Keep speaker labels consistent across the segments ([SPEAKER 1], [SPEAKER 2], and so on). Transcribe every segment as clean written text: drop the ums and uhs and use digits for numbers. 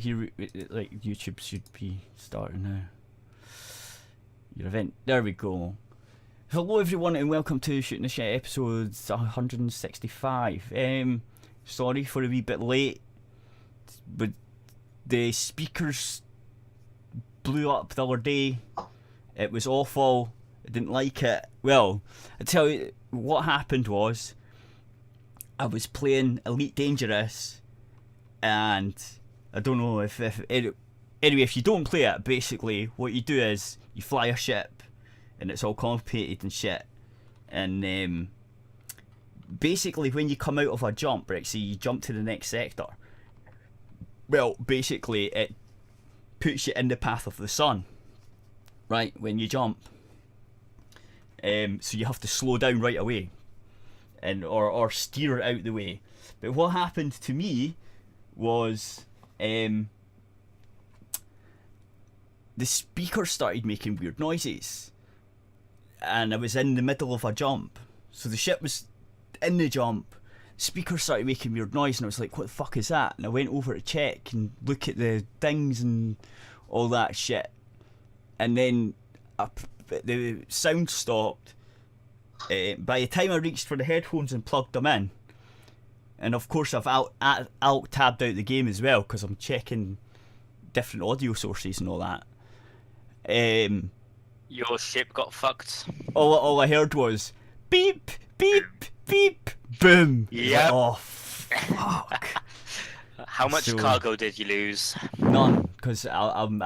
[SPEAKER 1] like YouTube should be starting now. Your event. There we go. Hello everyone and welcome to Shooting the Shit episode 165. Sorry for a wee bit late, but the speakers blew up the other day. It was awful. I didn't like it. Well, I tell you what happened was I was playing Elite Dangerous, and I don't know if anyway, if you don't play it, basically what you do is you fly a ship and it's all complicated and shit, and basically when you come out of a jump, right, so you jump to the next sector, well, basically it puts you in the path of the sun, right, when you jump. So you have to slow down right away, and or steer it out the way. But what happened to me was the speaker started making weird noises, and I was in the middle of a jump, so the ship was in the jump. Speaker started making weird noise, and I was like, what the fuck is that? And I went over to check and look at the things and all that shit, and then the sound stopped. By the time I reached for the headphones and plugged them in, and of course I've alt-tabbed out the game as well because I'm checking different audio sources and all that.
[SPEAKER 2] Your ship got fucked.
[SPEAKER 1] All I heard was beep, beep, beep, boom.
[SPEAKER 2] Yeah.
[SPEAKER 1] Like, oh fuck.
[SPEAKER 2] How much cargo did you lose?
[SPEAKER 1] None, because I'm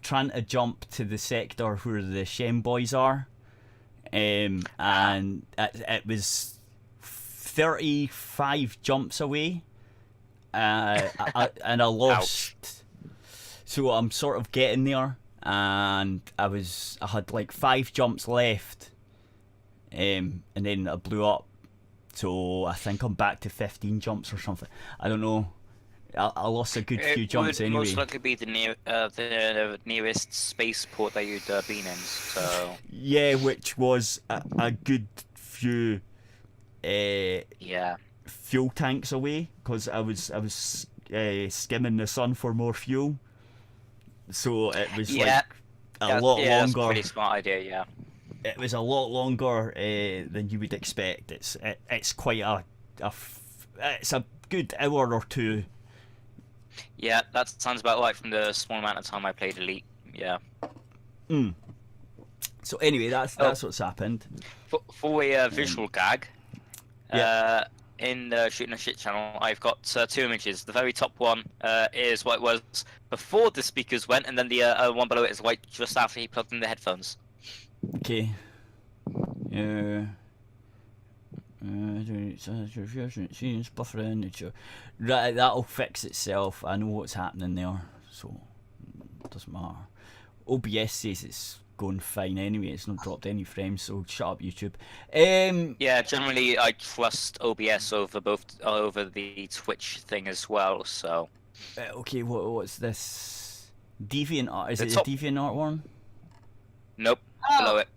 [SPEAKER 1] trying to jump to the sector where the Shem boys are, and it was 35 jumps away, and I lost.
[SPEAKER 2] Ouch.
[SPEAKER 1] So I'm sort of getting there, and I had like 5 jumps left, and then I blew up. So I think I'm back to 15 jumps or something. I don't know. I lost a good few jumps
[SPEAKER 2] anyway. It would
[SPEAKER 1] anyway.
[SPEAKER 2] most likely be the nearest spaceport that you'd been in. So
[SPEAKER 1] yeah, which was a good few fuel tanks away, because I was skimming the sun for more fuel. So it was like a lot longer.
[SPEAKER 2] That's a pretty smart idea. Yeah.
[SPEAKER 1] It was a lot longer than you would expect. It's quite it's a good hour or two.
[SPEAKER 2] Yeah, that sounds about right from the small amount of time I played Elite. Yeah.
[SPEAKER 1] So anyway, that's what's happened.
[SPEAKER 2] For a visual gag, in the Shooting a Shit channel, I've got 2 images. The very top one is what it was before the speakers went, and then the one below it is like just after he plugged in the headphones.
[SPEAKER 1] Okay. Right, that'll fix itself. I know what's happening there, so it doesn't matter. OBS says it's going fine anyway. It's not dropped any frames, so shut up, YouTube.
[SPEAKER 2] Yeah, generally I trust OBS over the Twitch thing as well. So.
[SPEAKER 1] Okay, what's this? DeviantArt? Is it the DeviantArt one?
[SPEAKER 2] Nope. Below it.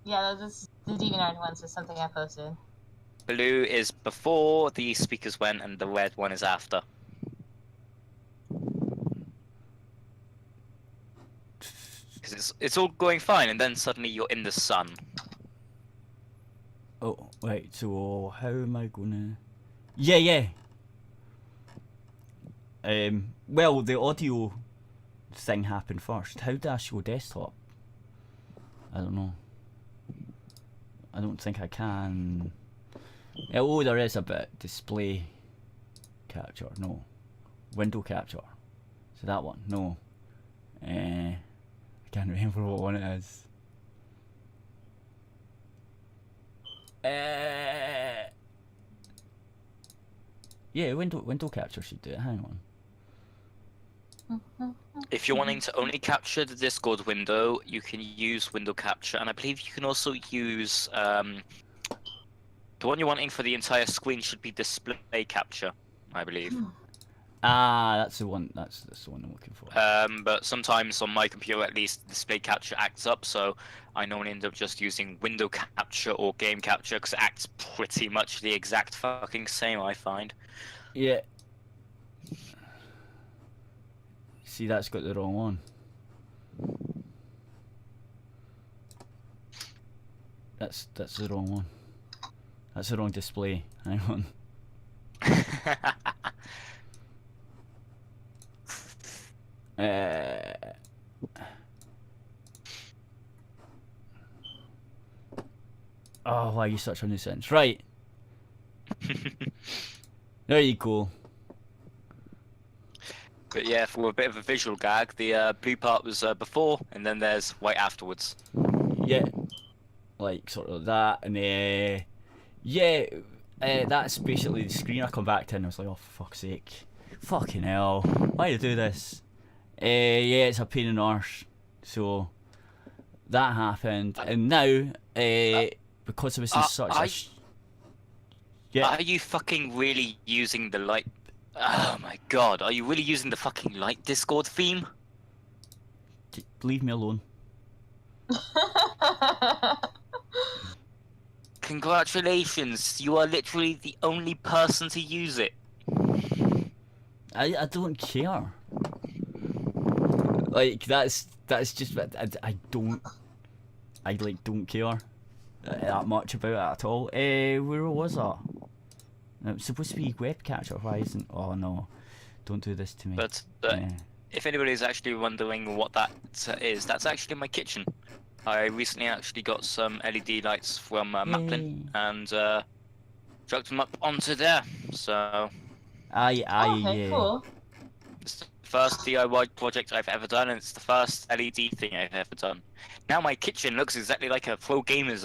[SPEAKER 3] Yeah, that's the DeviantArt one, so something I posted.
[SPEAKER 2] Blue is before the speakers went, and the red one is after. Because it's all going fine, and then suddenly you're in the sun.
[SPEAKER 1] Oh, wait, so how am I gonna... Yeah. Well, the audio thing happened first. How do I show desktop? I don't know. I don't think I can. Oh, there is a bit. Display capture. No. Window capture. So that one. No. I can't remember what one it is. Yeah, window capture should do it. Hang on.
[SPEAKER 2] If you're wanting to only capture the Discord window, you can use window capture, and I believe you can also use the one you're wanting for the entire screen should be display capture, I believe.
[SPEAKER 1] That's the one. That's the one I'm looking for.
[SPEAKER 2] But sometimes on my computer, at least, display capture acts up, so I normally end up just using window capture or game capture because it acts pretty much the exact fucking same, I find.
[SPEAKER 1] Yeah. See, that's got the wrong one. That's the wrong one. That's the wrong display. Hang on. Oh, why are you such a nuisance? Right. There you go.
[SPEAKER 2] But yeah, for a bit of a visual gag, the blue part was before, and then there's white afterwards.
[SPEAKER 1] Yeah. Like, sort of that, and yeah, that's basically the screen I come back to, and I was like, oh, for fuck's sake. Fucking hell. Why do you do this? Yeah, it's a pain in the arse. So, that happened, and now, because I was in such yeah.
[SPEAKER 2] Are you fucking really using the light? Oh my god, are you really using the fucking light Discord theme?
[SPEAKER 1] Leave me alone.
[SPEAKER 2] Congratulations, you are literally the only person to use it.
[SPEAKER 1] I don't care. Like, that's just, I don't care that much about it at all. Where was that? It's supposed to be web capture. Why isn't? Oh no! Don't do this to me.
[SPEAKER 2] But if anybody's actually wondering what that is, that's actually my kitchen. I recently actually got some LED lights from Maplin and chucked them up onto there. So.
[SPEAKER 3] Okay, cool.
[SPEAKER 2] It's the first DIY project I've ever done, and it's the first LED thing I've ever done. Now my kitchen looks exactly like a pro gamer's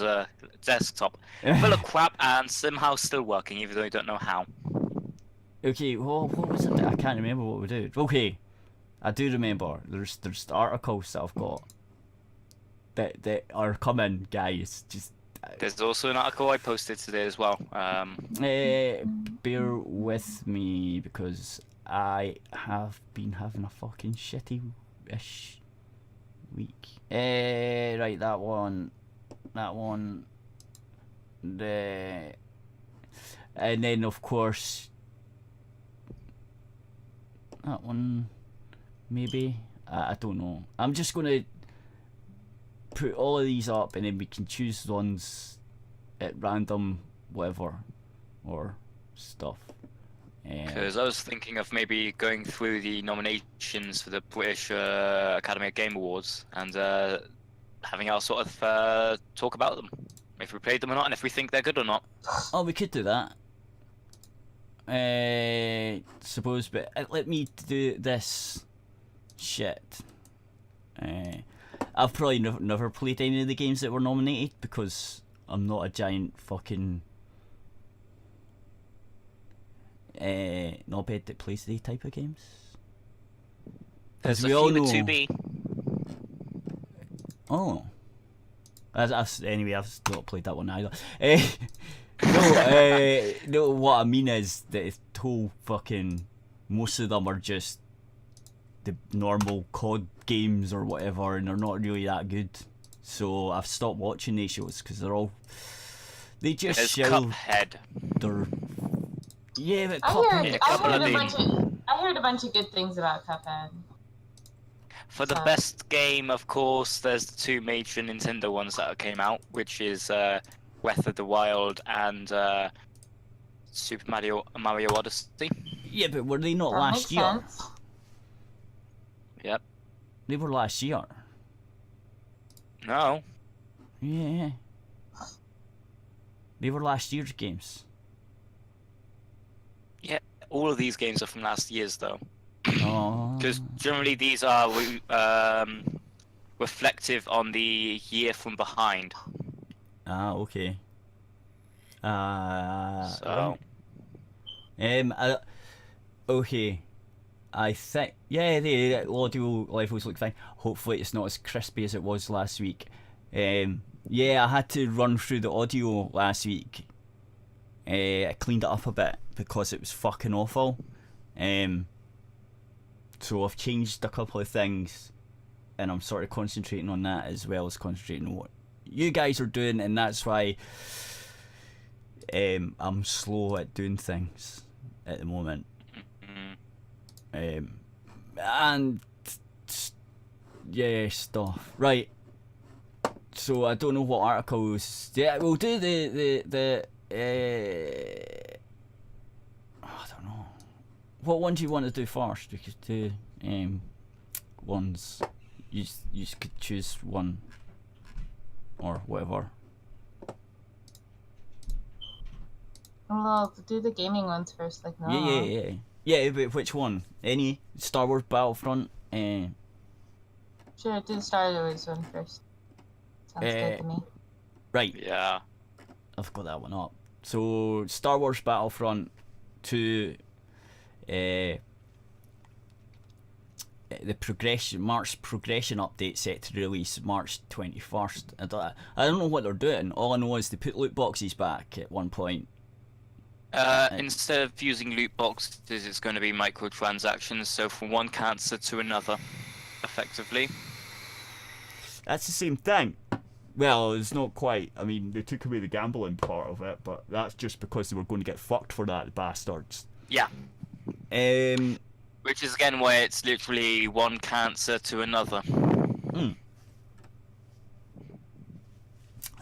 [SPEAKER 2] desktop, full of crap and somehow still working, even though I don't know how.
[SPEAKER 1] Okay, well, what was it? I can't remember what we did. Okay, I do remember. There's articles that I've got that are coming, guys. Just
[SPEAKER 2] there's also an article I posted today as well.
[SPEAKER 1] Bear with me because I have been having a fucking shitty-ish week. Right, that one, and then of course that one, maybe. I don't know. I'm just gonna put all of these up, and then we can choose ones at random, whatever, or stuff.
[SPEAKER 2] Because I was thinking of maybe going through the nominations for the British Academy of Game Awards and having our sort of talk about them, if we played them or not, and if we think they're good or not.
[SPEAKER 1] Oh, we could do that. Suppose, but let me do this shit. I've probably never played any of the games that were nominated because I'm not a giant fucking knobhead that plays these type of games.
[SPEAKER 2] There's
[SPEAKER 1] we
[SPEAKER 2] a
[SPEAKER 1] all
[SPEAKER 2] few
[SPEAKER 1] know.
[SPEAKER 2] with 2B.
[SPEAKER 1] Oh. Anyway, I've not played that one either. No, what I mean is that it's whole fucking most of them are just the normal COD games or whatever, and they're not really that good. So I've stopped watching these shows because they just show
[SPEAKER 2] Cuphead.
[SPEAKER 1] Their yeah, but
[SPEAKER 3] I
[SPEAKER 1] Cuphead.
[SPEAKER 3] heard a bunch of good things about Cuphead.
[SPEAKER 2] For the best game, of course, there's the two major Nintendo ones that came out, which is Breath of the Wild and Super Mario Odyssey.
[SPEAKER 1] Yeah, but were they not
[SPEAKER 3] That
[SPEAKER 1] last
[SPEAKER 3] makes
[SPEAKER 1] year?
[SPEAKER 3] sense.
[SPEAKER 2] Yep.
[SPEAKER 1] They were last year.
[SPEAKER 2] No.
[SPEAKER 1] Yeah. They were last year's games.
[SPEAKER 2] Yeah, all of these games are from last year's, though.
[SPEAKER 1] Oh.
[SPEAKER 2] Because generally these are reflective on the year from behind.
[SPEAKER 1] Ah, okay.
[SPEAKER 2] So.
[SPEAKER 1] Okay. I think the audio levels look fine. Hopefully it's not as crispy as it was last week. Yeah, I had to run through the audio last week. I cleaned it up a bit because it was fucking awful. So I've changed a couple of things, and I'm sort of concentrating on that as well as concentrating on what you guys are doing, and that's why I'm slow at doing things at the moment. And Yeah, stuff. Right. So I don't know what articles. Yeah, we'll do the I don't know. What one do you want to do first? We could do ones. You could choose one or whatever.
[SPEAKER 3] Well, do the gaming ones first, like no.
[SPEAKER 1] Yeah, but which one? Any Star Wars Battlefront?
[SPEAKER 3] Sure, do the Star Wars one first. Sounds good to me.
[SPEAKER 1] Right.
[SPEAKER 2] Yeah.
[SPEAKER 1] I've got that one up. So Star Wars Battlefront 2, the March progression update set to release March 21st. I don't know what they're doing. All I know is they put loot boxes back at one point.
[SPEAKER 2] Instead of using loot boxes, it's going to be microtransactions. So from one cancer to another, effectively.
[SPEAKER 1] That's the same thing. Well, it's not quite. I mean, they took away the gambling part of it, but that's just because they were going to get fucked for that, the bastards.
[SPEAKER 2] Yeah. Which is again where it's literally one cancer to another.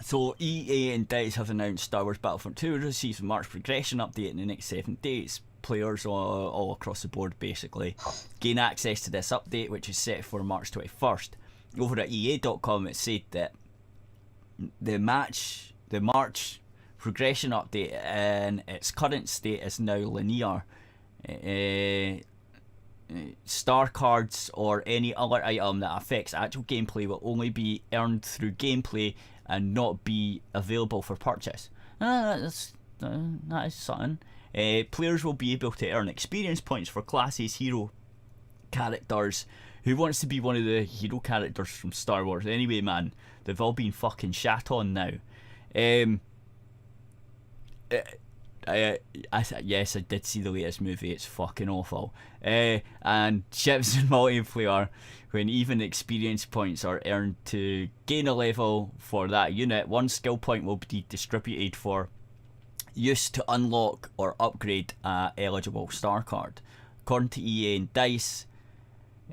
[SPEAKER 1] So EA and DICE have announced Star Wars Battlefront 2 will receive a March progression update in the next 7 days. Players all across the board basically gain access to this update, which is set for March 21st. Over at EA.com it said that the March progression update in its current state is now linear. Star cards or any other item that affects actual gameplay will only be earned through gameplay and not be available for purchase. That is something. Players will be able to earn experience points for classes, hero characters. Who wants to be one of the hero characters from Star Wars? Anyway, man, they've all been fucking shat on now. Yes, I did see the latest movie. It's fucking awful. And ships in multiplayer, when even experience points are earned to gain a level for that unit, one skill point will be distributed for use to unlock or upgrade a eligible star card. According to EA and DICE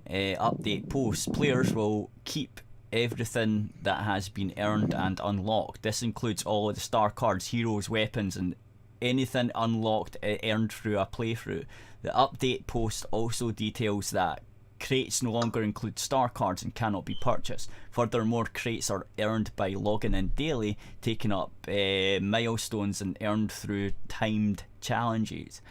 [SPEAKER 1] update posts, players will keep everything that has been earned and unlocked. This includes all of the star cards, heroes, weapons, and anything unlocked earned through a playthrough. The update post also details that crates no longer include star cards and cannot be purchased. Furthermore, crates are earned by logging in daily, taking up milestones and earned through timed challenges.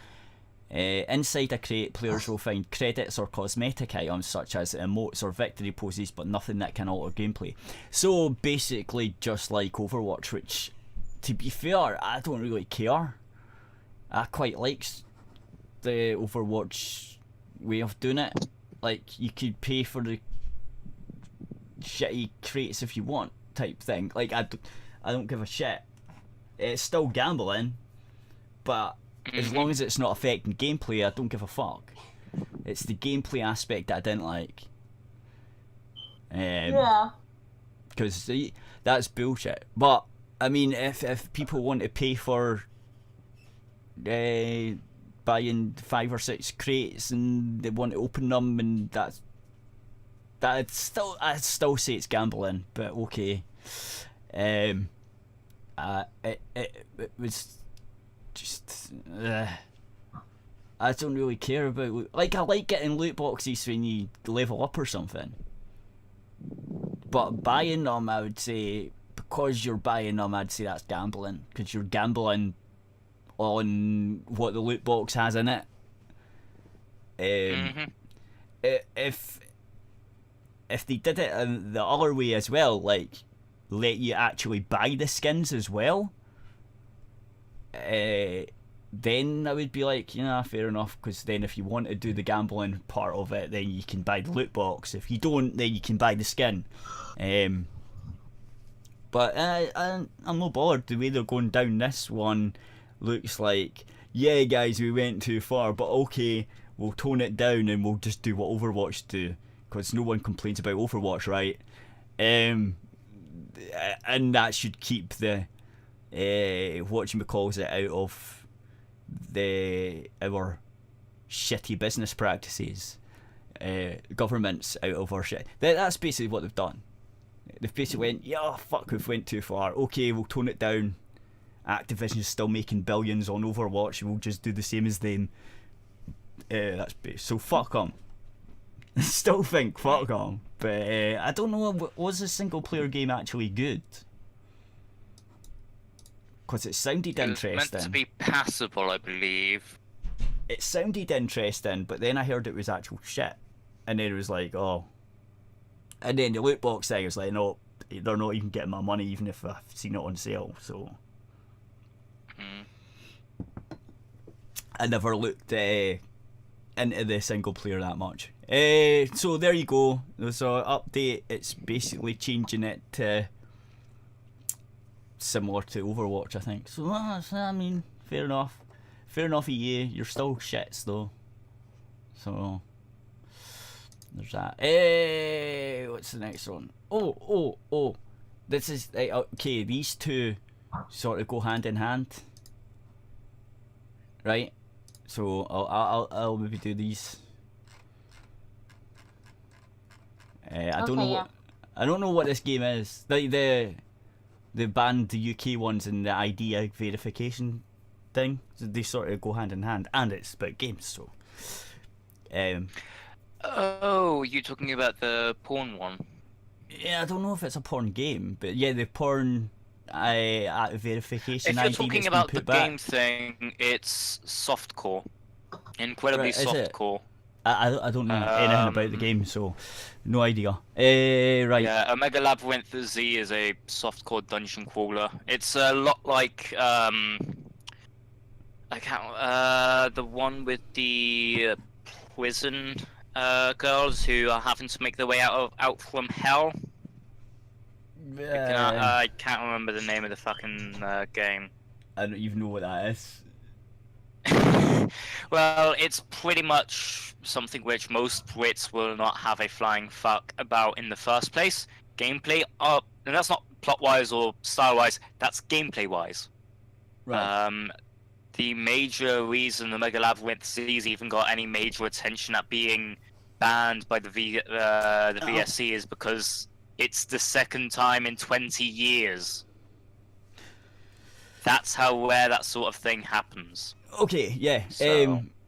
[SPEAKER 1] Inside a crate, players will find credits or cosmetic items such as emotes or victory poses, but nothing that can alter gameplay. So basically just like Overwatch, which, to be fair, I don't really care. I quite like the Overwatch way of doing it. Like, you could pay for the shitty crates if you want, type thing. Like, I don't give a shit. It's still gambling, but as long as it's not affecting gameplay, I don't give a fuck. It's the gameplay aspect that I didn't like.
[SPEAKER 3] Yeah.
[SPEAKER 1] Because that's bullshit. But I mean, if people want to pay for buying 5 or 6 crates and they want to open them, and I'd still say it's gambling. But okay, it was just I don't really care about, like, I like getting loot boxes when you level up or something, but buying them, I would say, because you're buying them, I'd say that's gambling, because you're gambling on what the loot box has in it. If they did it in the other way as well, like let you actually buy the skins as well, then I would be like, fair enough, because then if you want to do the gambling part of it, then you can buy the loot box. If you don't, then you can buy the skin. But I'm not bothered. The way they're going down this one looks like, yeah guys, we went too far, but okay, we'll tone it down and we'll just do what Overwatch do, because no one complains about Overwatch, right? And that should keep the whatchamacalls it out of our shitty business practices. governments out of our shit. That's basically what they've done. They've basically went, yeah, fuck, we've went too far. Okay, we'll tone it down. Activision's still making billions on Overwatch. We'll just do the same as them. So fuck them. Still think fuck them. But I don't know, was the single player game actually good? Because it sounded interesting.
[SPEAKER 2] It was meant to be passable, I believe.
[SPEAKER 1] It sounded interesting, but then I heard it was actual shit. And then it was like, oh. And then the loot box thing was like, no, they're not even getting my money even if I've seen it on sale, so. I never looked into the single player that much. So there you go. There's an update. It's basically changing it to similar to Overwatch, I think. So I mean, fair enough. Fair enough, EA. You're still shits though. So there's that. What's the next one? Oh. This is okay. These two sort of go hand in hand, right? So I'll maybe do these. I don't know what this game is. They banned the UK ones and the ID verification thing. So they sort of go hand in hand, and it's about games. So.
[SPEAKER 2] Oh, you talking about the porn one?
[SPEAKER 1] Yeah, I don't know if it's a porn game, but yeah, the porn verification.
[SPEAKER 2] If you're
[SPEAKER 1] ID
[SPEAKER 2] talking about the game thing, it's softcore, incredibly softcore.
[SPEAKER 1] I don't know anything about the game, so no idea. Right.
[SPEAKER 2] Yeah, Omega Labyrinth Z is a softcore dungeon crawler. It's a lot like the one with the prison girls who are having to make their way out from hell. I can't remember the name of the fucking game.
[SPEAKER 1] I don't even know what that is.
[SPEAKER 2] Well, it's pretty much something which most Brits will not have a flying fuck about in the first place. Gameplay, and that's not plot-wise or style-wise, that's gameplay-wise.
[SPEAKER 1] Right.
[SPEAKER 2] The major reason the Mega Labyrinth Z's even got any major attention at being banned by the VSC is because it's the second time in 20 years. That's how rare that sort of thing happens.
[SPEAKER 1] Okay, yeah.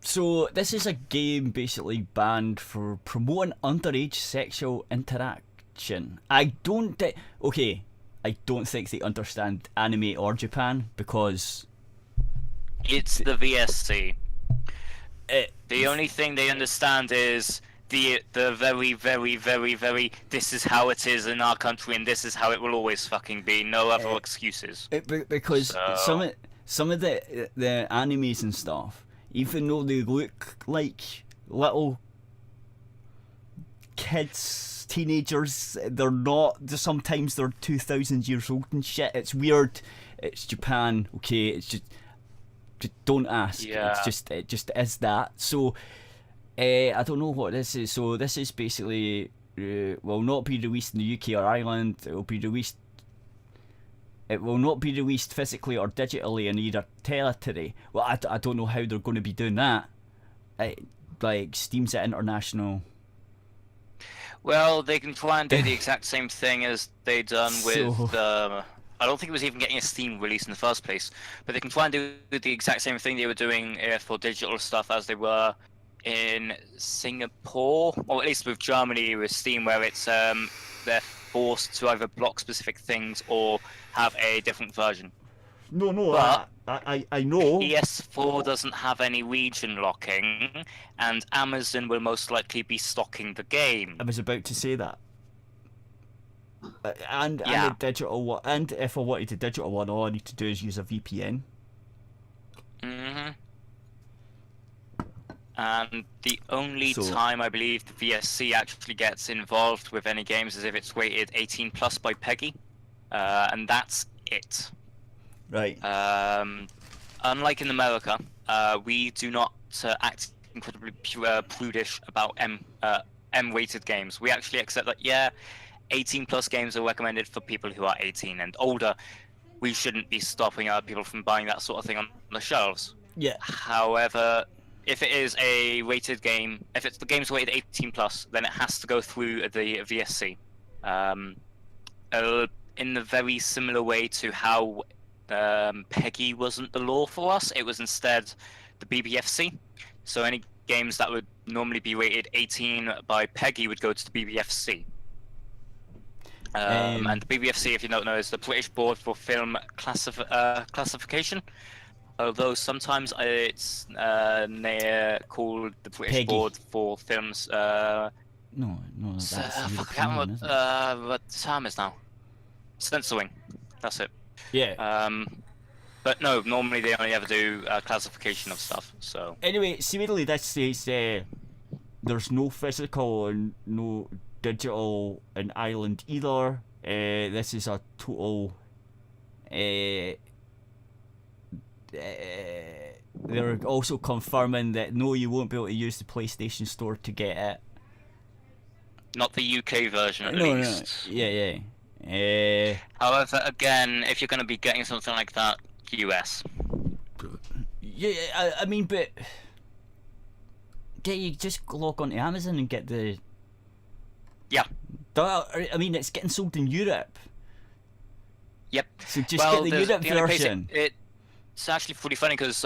[SPEAKER 1] So this is a game basically banned for promoting underage sexual interaction. I don't think they understand anime or Japan because
[SPEAKER 2] it's the VSC. The only thing they understand is the very, very, very, very, this is how it is in our country and this is how it will always fucking be. No other excuses.
[SPEAKER 1] Because some of the animes and stuff, even though they look like little kids, teenagers, they're not. Sometimes they're 2,000 years old and shit. It's weird. It's Japan. Okay, it's just don't ask.
[SPEAKER 2] Yeah.
[SPEAKER 1] It just is that. So I don't know what this is. So this is basically will not be released in the UK or Ireland. It will not be released physically or digitally in either territory. Well, I don't know how they're going to be doing that. Like Steam's at international.
[SPEAKER 2] Well, they can try and do the exact same thing as they done with. I don't think it was even getting a Steam release in the first place, but they can try and do the exact same thing they were doing for digital stuff as they were in Singapore, or at least with Germany with Steam, where it's they're forced to either block specific things or have a different version.
[SPEAKER 1] No,
[SPEAKER 2] but
[SPEAKER 1] I know.
[SPEAKER 2] PS4 doesn't have any region locking, and Amazon will most likely be stocking the game.
[SPEAKER 1] I was about to say that. And
[SPEAKER 2] Yeah.
[SPEAKER 1] a digital one, and if I wanted a digital one, all I need to do is use a VPN.
[SPEAKER 2] And the only time I believe the VSC actually gets involved with any games is if it's rated 18 plus by Peggy, and that's it.
[SPEAKER 1] Right.
[SPEAKER 2] Unlike in America, we do not act incredibly prudish about M-rated games. We actually accept that 18 plus games are recommended for people who are 18 and older. We shouldn't be stopping people from buying that sort of thing on the shelves.
[SPEAKER 1] Yeah.
[SPEAKER 2] However, if it is a rated game, if the game's rated 18 plus, then it has to go through the VSC. In the very similar way to how PEGI wasn't the law for us, it was instead the BBFC. So any games that would normally be rated 18 by PEGI would go to the BBFC. And the BBFC, if you don't know, is the British Board for Film Classification. Although sometimes it's called the British
[SPEAKER 1] PEGI.
[SPEAKER 2] Board for Films.
[SPEAKER 1] No, that's
[SPEAKER 2] I
[SPEAKER 1] European
[SPEAKER 2] can't
[SPEAKER 1] one,
[SPEAKER 2] remember
[SPEAKER 1] isn't it?
[SPEAKER 2] what the term is now. Censoring. That's it.
[SPEAKER 1] Yeah.
[SPEAKER 2] But no, normally they only ever do classification of stuff. So
[SPEAKER 1] Anyway, seemingly this says there's no physical and no digital in Ireland either. This is a total. They're also confirming that no, you won't be able to use the PlayStation Store to get it.
[SPEAKER 2] not the UK version at
[SPEAKER 1] No,
[SPEAKER 2] least.
[SPEAKER 1] yeah.
[SPEAKER 2] However, again, if you're going to be getting something like that, US.
[SPEAKER 1] Yeah, I mean, but you just log onto Amazon and get the.
[SPEAKER 2] Yeah.
[SPEAKER 1] I mean, it's getting sold in Europe,
[SPEAKER 2] Yep.
[SPEAKER 1] so just
[SPEAKER 2] Well,
[SPEAKER 1] get the
[SPEAKER 2] there's
[SPEAKER 1] Europe
[SPEAKER 2] the only place
[SPEAKER 1] version.
[SPEAKER 2] It's actually pretty funny because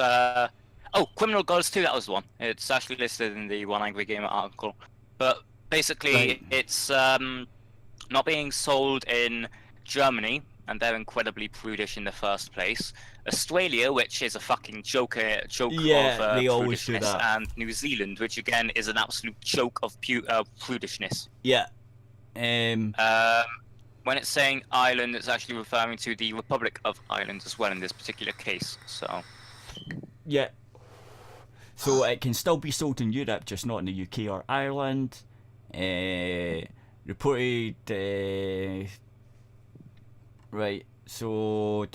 [SPEAKER 2] Criminal Gods 2, that was the one. It's actually listed in the One Angry Gamer article. But basically,
[SPEAKER 1] Right.
[SPEAKER 2] it's not being sold in Germany, and they're incredibly prudish in the first place. Australia, which is a fucking joke
[SPEAKER 1] Yeah,
[SPEAKER 2] of
[SPEAKER 1] they always do
[SPEAKER 2] prudishness,
[SPEAKER 1] that.
[SPEAKER 2] and New Zealand, which again is an absolute joke of prudishness.
[SPEAKER 1] Yeah.
[SPEAKER 2] When it's saying Ireland, it's actually referring to the Republic of Ireland as well in this particular case. So
[SPEAKER 1] Yeah. So it can still be sold in Europe, just not in the UK or Ireland. Reported. Right. So.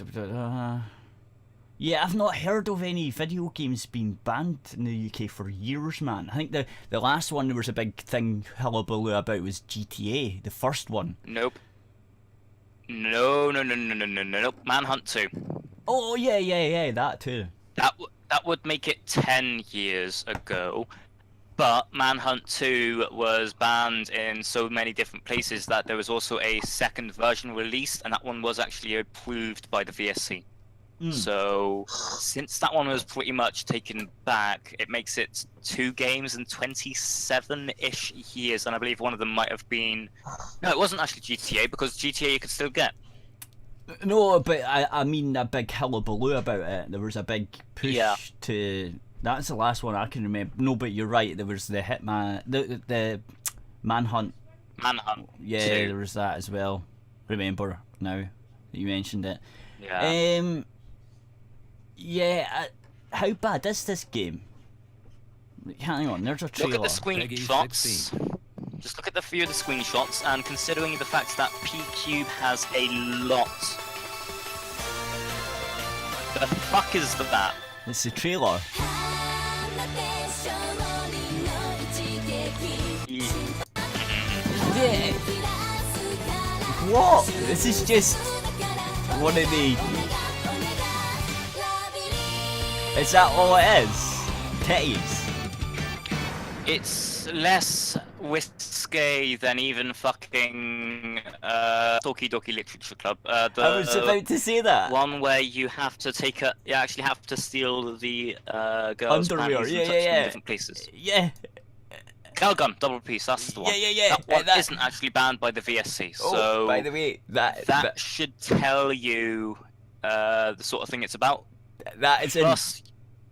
[SPEAKER 1] Yeah, I've not heard of any video games being banned in the UK for years, man. I think the last one there was a big thing hullabaloo about was GTA, the first one.
[SPEAKER 2] nope. No. Manhunt 2.
[SPEAKER 1] Oh yeah, that too.
[SPEAKER 2] That would make it 10 years ago. But Manhunt 2 was banned in so many different places that there was also a second version released, and that one was actually approved by the VSC. So, since that one was pretty much taken back, it makes it 2 games in 27-ish years, and I believe one of them might have been... No, it wasn't actually GTA, because GTA you could still get.
[SPEAKER 1] No, but I mean a big hullabaloo about it. There was a big push to... That's the last one I can remember. No, but you're right. There was the Hitman... The Manhunt. Yeah,
[SPEAKER 2] 2.
[SPEAKER 1] there was that as well. Remember now that you mentioned it.
[SPEAKER 2] Yeah.
[SPEAKER 1] Yeah, how bad is this game? Hang on, there's a trailer.
[SPEAKER 2] Look at the screenshots. Just look at the few of the screenshots, and considering the fact that P-Cube has a lot. The fuck is that?
[SPEAKER 1] It's the trailer. Yeah. What? This is just one of the... Is that all it is? Titties?
[SPEAKER 2] It's less risque than even fucking Toki Doki Literature Club.
[SPEAKER 1] I was about to say that.
[SPEAKER 2] One where you have to you actually have to steal the girls'
[SPEAKER 1] Underwear,
[SPEAKER 2] panties and touch them in different places.
[SPEAKER 1] Yeah.
[SPEAKER 2] Galgun, double piece, that's the one.
[SPEAKER 1] Yeah.
[SPEAKER 2] That one
[SPEAKER 1] That-
[SPEAKER 2] isn't actually banned by the VSC,
[SPEAKER 1] Oh,
[SPEAKER 2] so
[SPEAKER 1] by the way,
[SPEAKER 2] that should tell you the sort of thing it's about.
[SPEAKER 1] that is in...
[SPEAKER 2] Plus,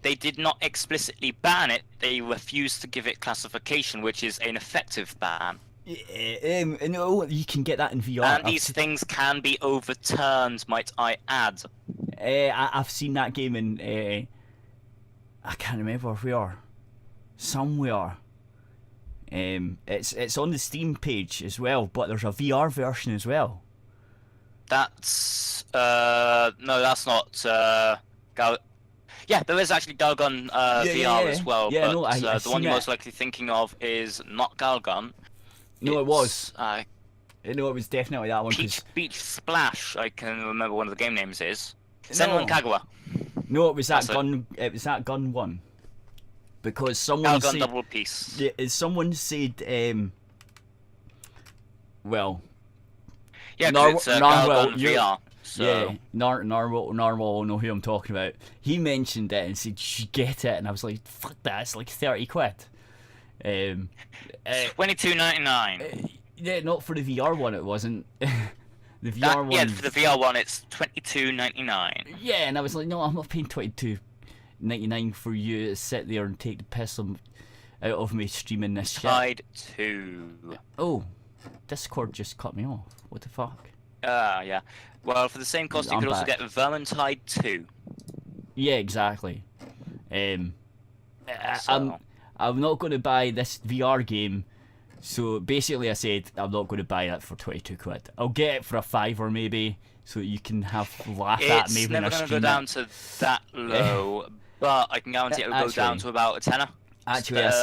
[SPEAKER 2] they did not explicitly ban it, they refused to give it classification, which is an effective ban.
[SPEAKER 1] No, you can get that in VR.
[SPEAKER 2] And these things can be overturned, might I add.
[SPEAKER 1] I've seen that game in... I can't remember where. Somewhere. It's on the Steam page as well, but there's a VR version as well.
[SPEAKER 2] That's no, that's not Yeah, there is actually Galgun VR as well,
[SPEAKER 1] Yeah,
[SPEAKER 2] but
[SPEAKER 1] no, I
[SPEAKER 2] the one
[SPEAKER 1] seen
[SPEAKER 2] you're
[SPEAKER 1] it.
[SPEAKER 2] most likely thinking of is not Galgun.
[SPEAKER 1] No, it was.
[SPEAKER 2] No,
[SPEAKER 1] it was definitely that one.
[SPEAKER 2] Peach Beach Splash. I can remember one of the game names is.
[SPEAKER 1] No.
[SPEAKER 2] Senran Kagura.
[SPEAKER 1] No, it was that
[SPEAKER 2] That's it.
[SPEAKER 1] gun. It was that gun one. because someone
[SPEAKER 2] Calgon
[SPEAKER 1] said,
[SPEAKER 2] double piece.
[SPEAKER 1] yeah, someone said, well,
[SPEAKER 2] Yeah, because it's Calgon VR. So.
[SPEAKER 1] yeah, Narwhal will know who I'm talking about. He mentioned it and said, "You should get it," and I was like, "Fuck that! It's like 30 quid."
[SPEAKER 2] $22.99.
[SPEAKER 1] Yeah, not for the VR one. It wasn't. The VR one.
[SPEAKER 2] Yeah, for the VR one, it's $22.99.
[SPEAKER 1] Yeah, and I was like, "No, I'm not paying $22.99 for you to sit there and take the piss out of me streaming this shit."
[SPEAKER 2] Tide 2.
[SPEAKER 1] Oh, Discord just cut me off. What the fuck?
[SPEAKER 2] Yeah. Well, for the same cost, you
[SPEAKER 1] I'm
[SPEAKER 2] could also
[SPEAKER 1] back.
[SPEAKER 2] get Vermintide 2.
[SPEAKER 1] Yeah, exactly.
[SPEAKER 2] So.
[SPEAKER 1] I'm not going to buy this VR game. So basically, I said I'm not going to buy it for 22 quid. I'll get it for a $5 maybe, so you can laugh at me
[SPEAKER 2] It's
[SPEAKER 1] when I
[SPEAKER 2] never going to go
[SPEAKER 1] stream
[SPEAKER 2] down
[SPEAKER 1] it.
[SPEAKER 2] to that low, but I can guarantee it'll go down to about a tenner.
[SPEAKER 1] Actually, I've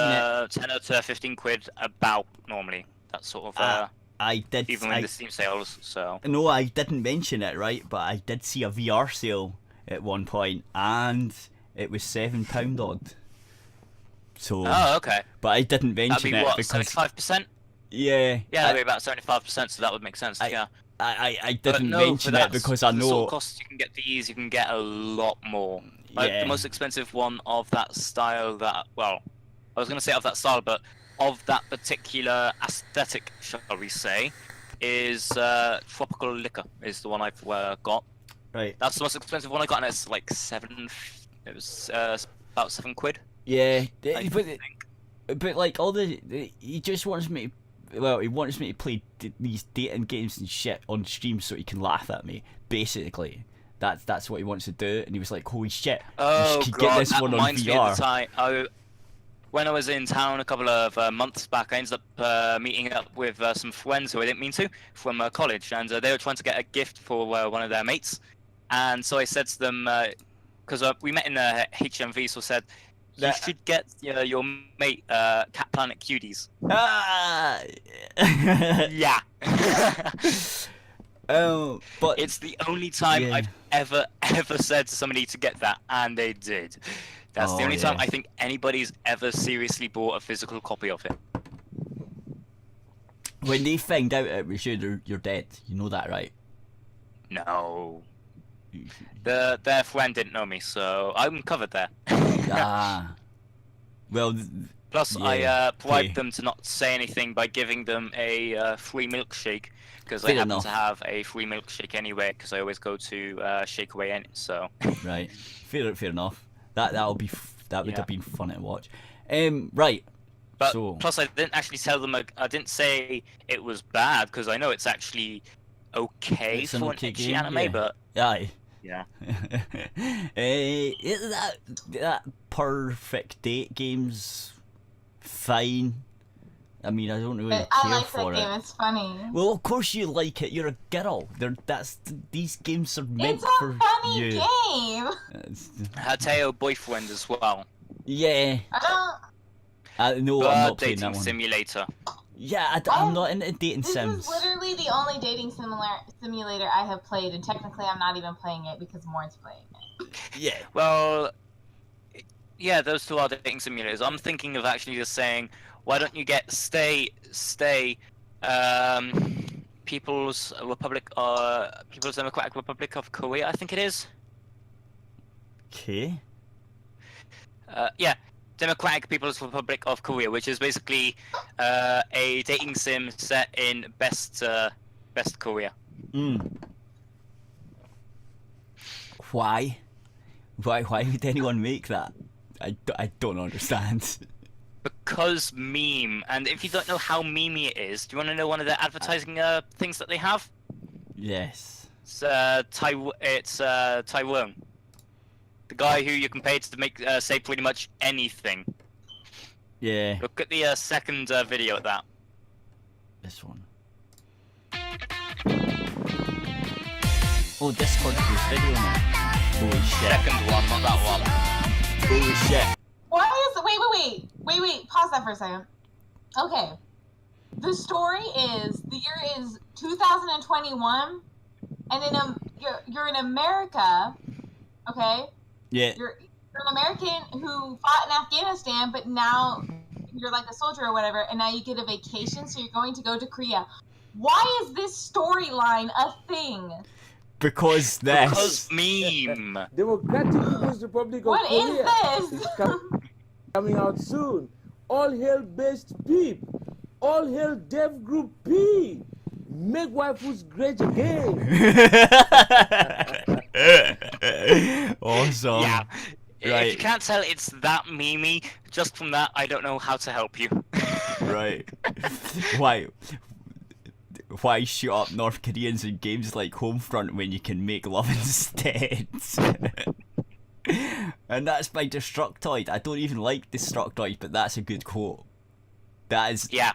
[SPEAKER 1] seen it.
[SPEAKER 2] 10 to 15 quid about normally. That's sort of
[SPEAKER 1] I did.
[SPEAKER 2] even with the Steam sales. So
[SPEAKER 1] No, I didn't mention it, right? But I did see a VR sale at one point, and it was £7 odd. So.
[SPEAKER 2] oh, okay.
[SPEAKER 1] But I didn't
[SPEAKER 2] That'd
[SPEAKER 1] mention
[SPEAKER 2] be
[SPEAKER 1] it
[SPEAKER 2] what,
[SPEAKER 1] because
[SPEAKER 2] 75%?
[SPEAKER 1] yeah,
[SPEAKER 2] Yeah, that'd be about 75%. So that would make sense. Yeah.
[SPEAKER 1] I
[SPEAKER 2] But
[SPEAKER 1] didn't
[SPEAKER 2] no, for
[SPEAKER 1] mention
[SPEAKER 2] that,
[SPEAKER 1] it because I
[SPEAKER 2] for the sort
[SPEAKER 1] know.
[SPEAKER 2] of costs you can get these, you can get a lot more. Like
[SPEAKER 1] Yeah.
[SPEAKER 2] the most expensive one of that style I was going to say of that style, but of that particular aesthetic, shall we say, is Tropical Liquor is the one I've got.
[SPEAKER 1] Right.
[SPEAKER 2] That's the most expensive one I got, and it's like it was about £7.
[SPEAKER 1] Yeah,
[SPEAKER 2] I
[SPEAKER 1] but
[SPEAKER 2] think.
[SPEAKER 1] like all he just wants me. He wants me to play these dating games and shit on stream so he can laugh at me. Basically, that's what he wants to do. And he was like, "Holy shit,
[SPEAKER 2] Oh
[SPEAKER 1] you should
[SPEAKER 2] god,
[SPEAKER 1] get this
[SPEAKER 2] that
[SPEAKER 1] one on
[SPEAKER 2] reminds me of
[SPEAKER 1] VR."
[SPEAKER 2] the time when I was in town a couple of months back. I ended up meeting up with some friends who I didn't mean to from college, and they were trying to get a gift for one of their mates. And so I said to them, because we met in HMV, so I said, you should get your mate Cat Planet Cuties.
[SPEAKER 1] Ah!
[SPEAKER 2] Yeah.
[SPEAKER 1] Oh, but
[SPEAKER 2] It's the only time
[SPEAKER 1] Yeah.
[SPEAKER 2] I've ever said to somebody to get that, and they did. That's the
[SPEAKER 1] Oh,
[SPEAKER 2] only time
[SPEAKER 1] yeah.
[SPEAKER 2] I think anybody's ever seriously bought a physical copy of it.
[SPEAKER 1] when they find out it was you, you're dead. You know that, right?
[SPEAKER 2] No. Their friend didn't know me, so I'm covered there.
[SPEAKER 1] Ah. Well.
[SPEAKER 2] Plus,
[SPEAKER 1] Yeah,
[SPEAKER 2] I bribed
[SPEAKER 1] okay.
[SPEAKER 2] them to not say anything by giving them a free milkshake, because I
[SPEAKER 1] Fair
[SPEAKER 2] happen
[SPEAKER 1] enough.
[SPEAKER 2] to have a free milkshake anyway, because I always go to Shakeaway in it, so...
[SPEAKER 1] Right. Fair enough. That would
[SPEAKER 2] Yeah.
[SPEAKER 1] have been fun to watch. Right.
[SPEAKER 2] But
[SPEAKER 1] So
[SPEAKER 2] plus, I didn't actually tell them. I didn't say it was bad, because I know it's actually okay
[SPEAKER 1] It's an
[SPEAKER 2] for
[SPEAKER 1] okay
[SPEAKER 2] an ecchi
[SPEAKER 1] game,
[SPEAKER 2] anime.
[SPEAKER 1] yeah.
[SPEAKER 2] But
[SPEAKER 1] aye.
[SPEAKER 2] yeah,
[SPEAKER 1] That perfect date game's fine. I mean, I don't really
[SPEAKER 3] But I
[SPEAKER 1] care
[SPEAKER 3] like
[SPEAKER 1] for
[SPEAKER 3] that
[SPEAKER 1] it.
[SPEAKER 3] game. It's funny.
[SPEAKER 1] Well, of course you like it. You're a girl. These games are meant
[SPEAKER 3] It's a
[SPEAKER 1] for
[SPEAKER 3] funny
[SPEAKER 1] you.
[SPEAKER 3] game.
[SPEAKER 1] It's-
[SPEAKER 2] Hateo boyfriend as well.
[SPEAKER 1] yeah.
[SPEAKER 3] I don't.
[SPEAKER 1] No, I'm not playing
[SPEAKER 2] Dating
[SPEAKER 1] that one.
[SPEAKER 2] simulator.
[SPEAKER 1] Yeah, I'm not into dating
[SPEAKER 3] This
[SPEAKER 1] sims.
[SPEAKER 3] is literally the only dating simulator I have played, and technically I'm not even playing it because Morn's playing it.
[SPEAKER 1] Yeah.
[SPEAKER 2] Well, yeah, those two are dating simulators. I'm thinking of actually just saying, why don't you get People's Democratic Republic of Korea, I think it is.
[SPEAKER 1] Okay.
[SPEAKER 2] Yeah, Democratic People's Republic of Korea, which is basically a dating sim set in best Korea.
[SPEAKER 1] Why? Why would anyone make that? I don't understand.
[SPEAKER 2] Because meme, and if you don't know how memey it is, do you want to know one of the advertising things that they have?
[SPEAKER 1] Yes.
[SPEAKER 2] It's Tyrone, the guy who you can pay to make say pretty much anything.
[SPEAKER 1] Yeah.
[SPEAKER 2] Look at the second video at that.
[SPEAKER 1] This one. Oh, Discord is video now. Holy shit.
[SPEAKER 2] Second one, not that one.
[SPEAKER 1] Holy shit.
[SPEAKER 3] Why is wait, pause that for a second. Okay. The story is the year is 2021 and you're in America, okay?
[SPEAKER 1] Yeah.
[SPEAKER 3] You're you're an American who fought in Afghanistan, but now you're like a soldier or whatever, and now you get a vacation, so you're going to go to Korea. Why is this storyline a thing?
[SPEAKER 1] Because this.
[SPEAKER 2] Because meme.
[SPEAKER 4] Democratic People's Republic of
[SPEAKER 3] What
[SPEAKER 4] Korea
[SPEAKER 3] is this?
[SPEAKER 4] coming out soon. All hail Best Peep. All hail Dev Group P. Make waifus great again.
[SPEAKER 1] Awesome.
[SPEAKER 2] Yeah.
[SPEAKER 1] Right.
[SPEAKER 2] If you can't tell it's that memey, just from that, I don't know how to help you.
[SPEAKER 1] Right. Why shoot up North Koreans in games like Homefront when you can make love instead? And that's by Destructoid. I don't even like Destructoid, but that's a good quote. That is.
[SPEAKER 2] Yeah.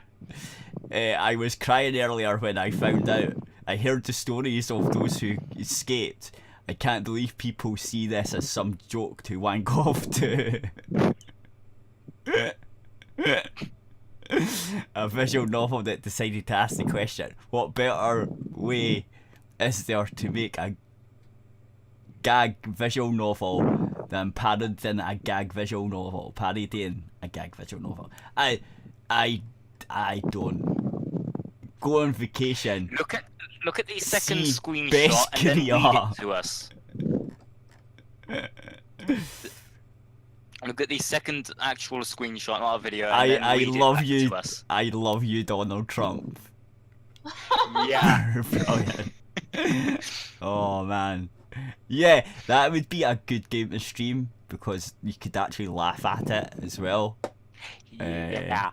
[SPEAKER 1] I was crying earlier when I found out. I heard the stories of those who escaped. I can't believe people see this as some joke to wank off to. A visual novel that decided to ask the question, what better way is there to make a gag visual novel than parodying a gag visual novel? Parodying a gag visual novel. I don't. Go on vacation.
[SPEAKER 2] Look at the second
[SPEAKER 1] See
[SPEAKER 2] screenshot
[SPEAKER 1] best
[SPEAKER 2] and then read
[SPEAKER 1] Korea.
[SPEAKER 2] it to us. Look at the second actual screenshot, not a video. And then
[SPEAKER 1] I
[SPEAKER 2] read it
[SPEAKER 1] love
[SPEAKER 2] back
[SPEAKER 1] you.
[SPEAKER 2] to us.
[SPEAKER 1] I love you, Donald Trump.
[SPEAKER 2] Yeah.
[SPEAKER 1] Brilliant. Oh man. Yeah, that would be a good game to stream because you could actually laugh at it as well.
[SPEAKER 2] Yeah.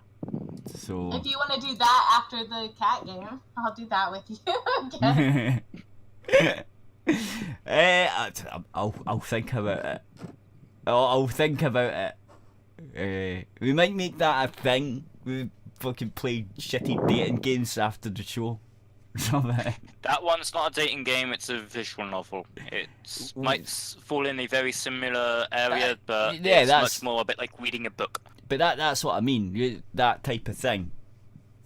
[SPEAKER 1] So.
[SPEAKER 3] If you want to do that after the cat game, I'll do that with you again.
[SPEAKER 1] I'll think about it. I'll think about it. We might make that a thing. We fucking play shitty dating games after the show.
[SPEAKER 2] That one's not a dating game, it's a visual novel. It might fall in a very similar area, but
[SPEAKER 1] yeah,
[SPEAKER 2] it's
[SPEAKER 1] that's
[SPEAKER 2] much more a bit like reading a book.
[SPEAKER 1] But that's what I mean. That type of thing.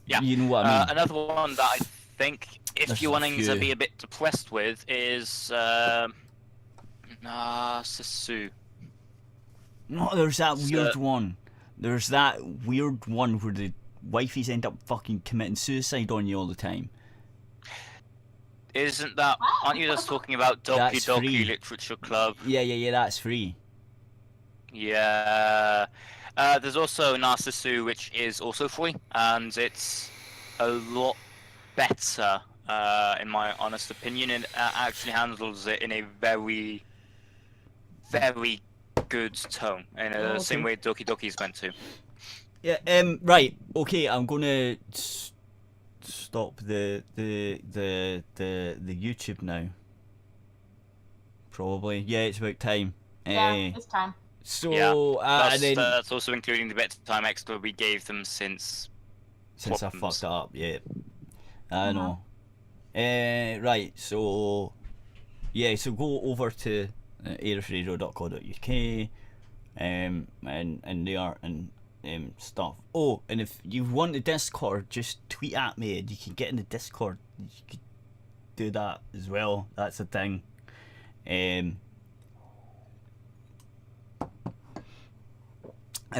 [SPEAKER 2] Yeah.
[SPEAKER 1] You know what I mean?
[SPEAKER 2] Another one that I think, if
[SPEAKER 1] There's
[SPEAKER 2] you're
[SPEAKER 1] a
[SPEAKER 2] wanting
[SPEAKER 1] few.
[SPEAKER 2] to be a bit depressed with, is Sisu.
[SPEAKER 1] No, there's that
[SPEAKER 2] So-
[SPEAKER 1] weird one. There's that weird one where the wifeys end up fucking committing suicide on you all the time.
[SPEAKER 2] Isn't that? Aren't you just talking about Doki
[SPEAKER 1] That's
[SPEAKER 2] Doki
[SPEAKER 1] free.
[SPEAKER 2] Literature Club?
[SPEAKER 1] Yeah, that's free.
[SPEAKER 2] Yeah. There's also Narcissu, which is also free, and it's a lot better, in my honest opinion. It actually handles it in a very, very good tone, in the same way Doki Doki is meant to.
[SPEAKER 1] Yeah. Right. Okay. I'm gonna stop the YouTube now. Probably. Yeah. It's about time.
[SPEAKER 3] Yeah, it's time.
[SPEAKER 1] So
[SPEAKER 2] Yeah.
[SPEAKER 1] and then
[SPEAKER 2] That's also including the bit of time extra we gave them since
[SPEAKER 1] I
[SPEAKER 2] problems.
[SPEAKER 1] fucked it up. Yeah. I know. Right. So yeah. So go over to aerithradio.co.uk and there and stuff. Oh, and if you want the Discord, just tweet at me and you can get in the Discord. You could do that as well. That's a thing. And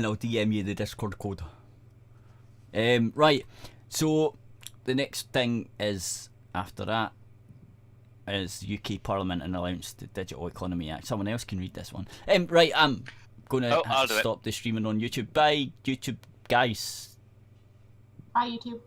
[SPEAKER 1] I'll DM you the Discord code. Right. So the next thing is after that is UK Parliament and announced the Digital Economy Act. Someone else can read this one. Right, I'm gonna
[SPEAKER 2] I'll do it.
[SPEAKER 1] stop the streaming on YouTube. Bye, YouTube guys.
[SPEAKER 3] Bye, YouTube.